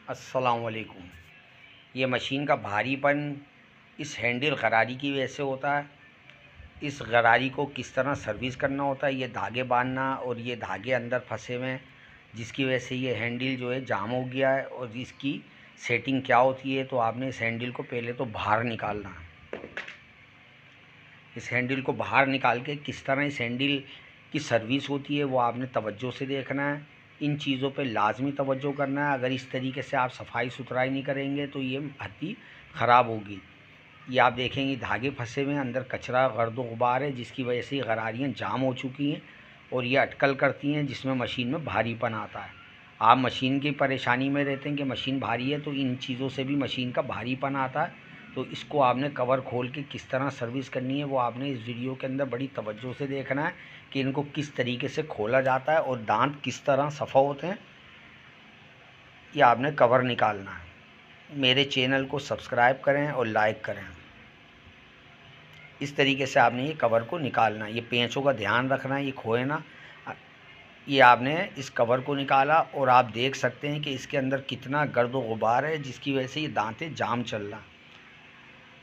अस्सलामुअलैकुम। ये मशीन का भारीपन इस हैंडल गरारी की वजह से होता है। इस गरारी को किस तरह सर्विस करना होता है, ये धागे बांधना और ये धागे अंदर फंसे हुए हैं जिसकी वजह से ये हैंडल जो है जाम हो गया है। और इसकी सेटिंग क्या होती है, तो आपने इस हैंडल को पहले तो बाहर निकालना है। इस हैंडल को बाहर निकाल के किस तरह इस हैंडल की सर्विस होती है वो आपने तवज्जो से देखना है। इन चीज़ों पे लाजमी तवज्जो करना है। अगर इस तरीके से आप सफाई सुथराई नहीं करेंगे तो ये हत्ती ख़राब होगी। ये आप देखेंगे धागे फंसे हुए हैं, अंदर कचरा गर्द गुबार है जिसकी वजह से गरारियाँ जाम हो चुकी हैं और ये अटकल करती हैं जिसमें मशीन में भारीपन आता है। आप मशीन की परेशानी में रहते हैं कि मशीन भारी है, तो इन चीज़ों से भी मशीन का भारीपन आता है। तो इसको आपने कवर खोल के किस तरह सर्विस करनी है वो आपने इस वीडियो के अंदर बड़ी तवज्जो से देखना है कि इनको किस तरीके से खोला जाता है और दांत किस तरह सफ़ा होते हैं, ये आपने कवर निकालना है। मेरे चैनल को सब्सक्राइब करें और लाइक करें। इस तरीके से आपने ये कवर को निकालना है। ये पेंचों का ध्यान रखना है, ये खोए ना। ये आपने इस कवर को निकाला और आप देख सकते हैं कि इसके अंदर कितना गर्द गुबार है जिसकी वजह से ये दांतें जाम चल रहा।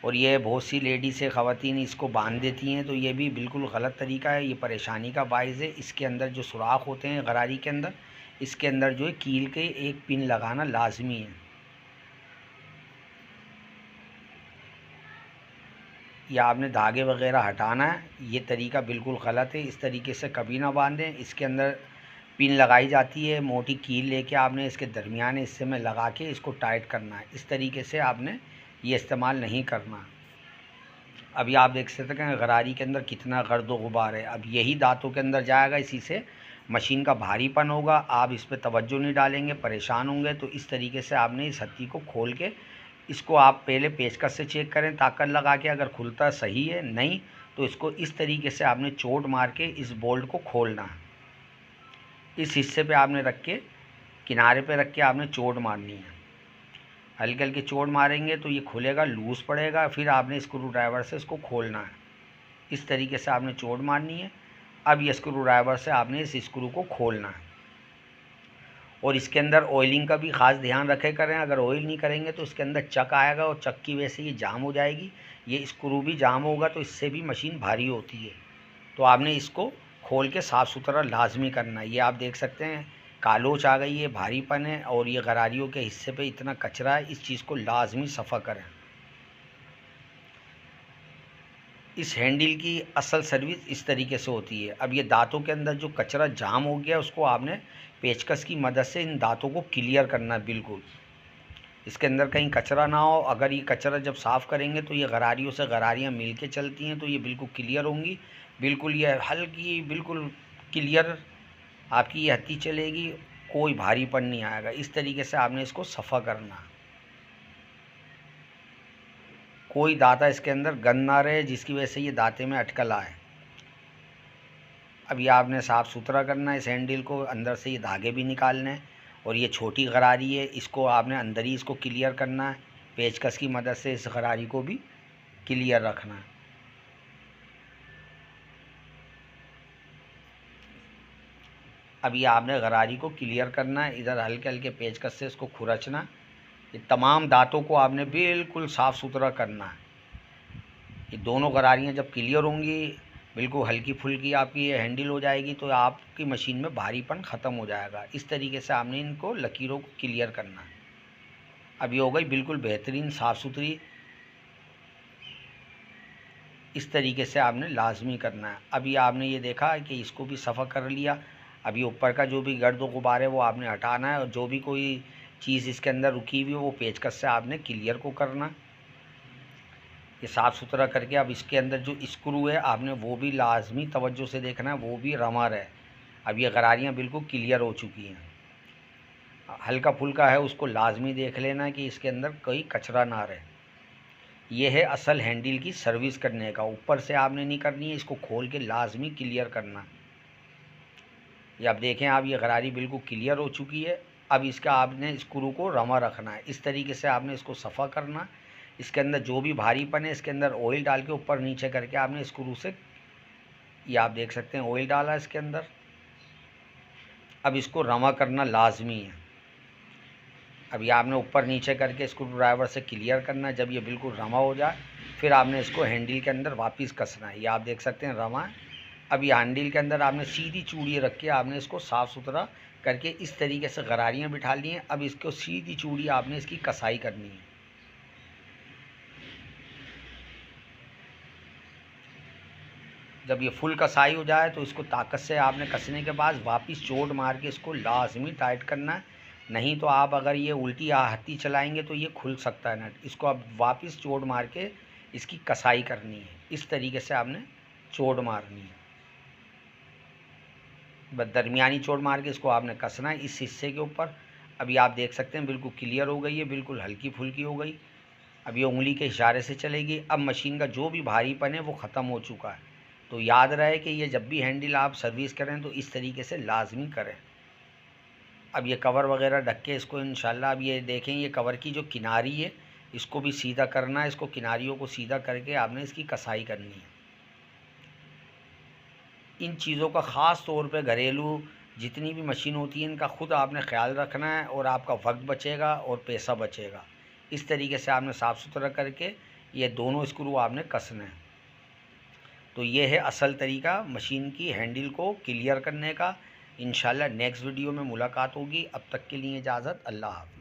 और ये बहुत सी लेडी से ख़वातीन इसको बांध देती हैं, तो ये भी बिल्कुल गलत तरीका है, ये परेशानी का बाइस है। इसके अंदर जो सुराख होते हैं गरारी के अंदर, इसके अंदर जो है कील के एक पिन लगाना लाजमी है। या आपने धागे वगैरह हटाना है, ये तरीका बिल्कुल गलत है। इस तरीके से कभी ना बांधें। इसके अंदर पिन लगाई जाती है, मोटी कील लेके आपने इसके दरमियान हिस्से में लगा के इसको टाइट करना है। इस तरीके से आपने ये इस्तेमाल नहीं करना। अभी आप देख सकते हैं गरारी के अंदर कितना गर्द गुबार है। अब यही दांतों के अंदर जाएगा, इसी से मशीन का भारीपन होगा। आप इस पर तवज्जो नहीं डालेंगे, परेशान होंगे। तो इस तरीके से आपने इस हत्ती को खोल के इसको आप पहले पेचकस से चेक करें ताकत लगा के, अगर खुलता सही है, नहीं तो इसको इस तरीके से आपने चोट मार के इस बोल्ट को खोलना है। इस हिस्से पे आपने रख के, किनारे पे रख के आपने चोट मारनी है। हल्के हल्के चोट मारेंगे तो ये खुलेगा, लूज़ पड़ेगा, फिर आपने स्क्रू ड्राइवर से इसको खोलना है। इस तरीके से आपने चोट मारनी है। अब ये स्क्रू ड्राइवर से आपने इस स्क्रू को खोलना है। और इसके अंदर ऑयलिंग का भी ख़ास ध्यान रखे करें। अगर ऑयल नहीं करेंगे तो इसके अंदर चक आएगा और चक की वजह से ये जाम हो जाएगी। ये स्क्रू भी जाम होगा तो इससे भी मशीन भारी होती है। तो आपने इसको खोल के साफ़ सुथरा लाजमी करना है। ये आप देख सकते हैं कालोच आ गई है, भारीपन है और ये गरारियों के हिस्से पे इतना कचरा है। इस चीज़ को लाजमी सफ़ा करें। इस हैंडल की असल सर्विस इस तरीके से होती है। अब ये दांतों के अंदर जो कचरा जाम हो गया उसको आपने पेचकस की मदद से इन दांतों को क्लियर करना है। बिल्कुल इसके अंदर कहीं कचरा ना हो। अगर ये कचरा जब साफ़ करेंगे तो ये गरारियों से गरारियाँ मिल के चलती हैं, तो ये बिल्कुल क्लियर होंगी। बिल्कुल ये हल्की बिल्कुल क्लियर आपकी ये हत्ती चलेगी, कोई भारीपन नहीं आएगा। इस तरीके से आपने इसको सफ़ा करना। कोई दांता इसके अंदर गंद ना रहे जिसकी वजह से ये दांते में अटकल आए। अब ये आपने साफ़ सुथरा करना है। इस हैंडल को अंदर से ये धागे भी निकालने हैं। और ये छोटी गरारी है, इसको आपने अंदर ही इसको क्लियर करना है। पेचकस की मदद से इस गरारी को भी क्लियर रखना है। अब ये आपने गरारी को क्लियर करना है। इधर हल्के हल्के पेचकस से इसको खुरचना। ये तमाम दांतों को आपने बिल्कुल साफ़ सुथरा करना है। ये दोनों गरारियाँ जब क्लियर होंगी, बिल्कुल हल्की फुल्की आपकी ये हैंडल हो जाएगी, तो आपकी मशीन में भारीपन ख़त्म हो जाएगा। इस तरीके से आपने इनको लकीरों को क्लियर करना है। अब ये हो गई बिल्कुल बेहतरीन साफ़ सुथरी। इस तरीके से आपने लाजमी करना है। अभी आपने ये देखा कि इसको भी सफ़ा कर लिया। अभी ऊपर का जो भी गर्द गुबार है वो आपने हटाना है और जो भी कोई चीज़ इसके अंदर रुकी हुई है वो पेचकस से आपने क्लियर को करना। ये साफ़ सुथरा करके अब इसके अंदर जो स्क्रू है आपने वो भी लाजमी तवज्जो से देखना है, वो भी रमर है। अब ये गरारियाँ बिल्कुल क्लियर हो चुकी हैं। हल्का फुल्का है उसको लाजमी देख लेना है कि इसके अंदर कोई कचरा ना रहे। ये है असल हैंडल की सर्विस करने का। ऊपर से आपने नहीं करनी है, इसको खोल के लाजमी क्लियर करना। ये अब देखें आप, ये गरारी बिल्कुल क्लियर हो चुकी है। अब इसका आपने स्क्रू को रमा रखना है। इस तरीके से आपने इसको सफ़ा करना। इसके अंदर जो भी भारीपन है इसके अंदर ऑयल डाल के ऊपर नीचे करके आपने स्क्रू से, ये आप देख सकते हैं ऑयल डाला इसके अंदर। अब इसको रमा करना लाजमी है। अभी आपने ऊपर नीचे करके स्क्रू ड्राइवर से क्लियर करना है। जब ये बिल्कुल रमा हो जाए फिर आपने इसको हैंडल के अंदर वापस कसना है। ये आप देख सकते हैं रमा है। अब ये हैंडल के अंदर आपने सीधी चूड़ी रख के आपने इसको साफ़ सुथरा करके इस तरीके से गरारियाँ बिठा ली हैं। अब इसको सीधी चूड़ी आपने इसकी कसाई करनी है। जब ये फुल कसाई हो जाए तो इसको ताकत से आपने कसने के बाद वापस चोट मार के इसको लाजमी टाइट करना है। नहीं तो आप अगर ये उल्टी हाथी चलाएंगे तो ये खुल सकता है नट। इसको आप वापस चोट मार के इसकी कसाई करनी है। इस तरीके से आपने चोट मारनी है। बस दरमियानी चोट मार के इसको आपने कसना है इस हिस्से के ऊपर। अभी आप देख सकते हैं बिल्कुल क्लियर हो गई है, बिल्कुल हल्की फुल्की हो गई। अब ये उंगली के इशारे से चलेगी। अब मशीन का जो भी भारीपन है वो ख़त्म हो चुका है। तो याद रहे कि ये जब भी हैंडल आप सर्विस करें तो इस तरीके से लाजमी करें। अब ये कवर वगैरह ढक के इसको इंशाल्लाह, अब ये देखें ये कवर की जो किनारी है इसको भी सीधा करना है। इसको किनारियों को सीधा करके आपने इसकी कसाई करनी है। इन चीज़ों का ख़ास तौर पे घरेलू जितनी भी मशीन होती है इनका ख़ुद आपने ख्याल रखना है और आपका वक्त बचेगा और पैसा बचेगा। इस तरीके से आपने साफ़ सुथरा करके ये दोनों स्क्रू आपने कसने हैं। तो ये है असल तरीका मशीन की हैंडल को क्लियर करने का। इंशाल्लाह नेक्स्ट वीडियो में मुलाकात होगी। अब तक के लिए इजाज़त, अल्लाह हाफ़िज़।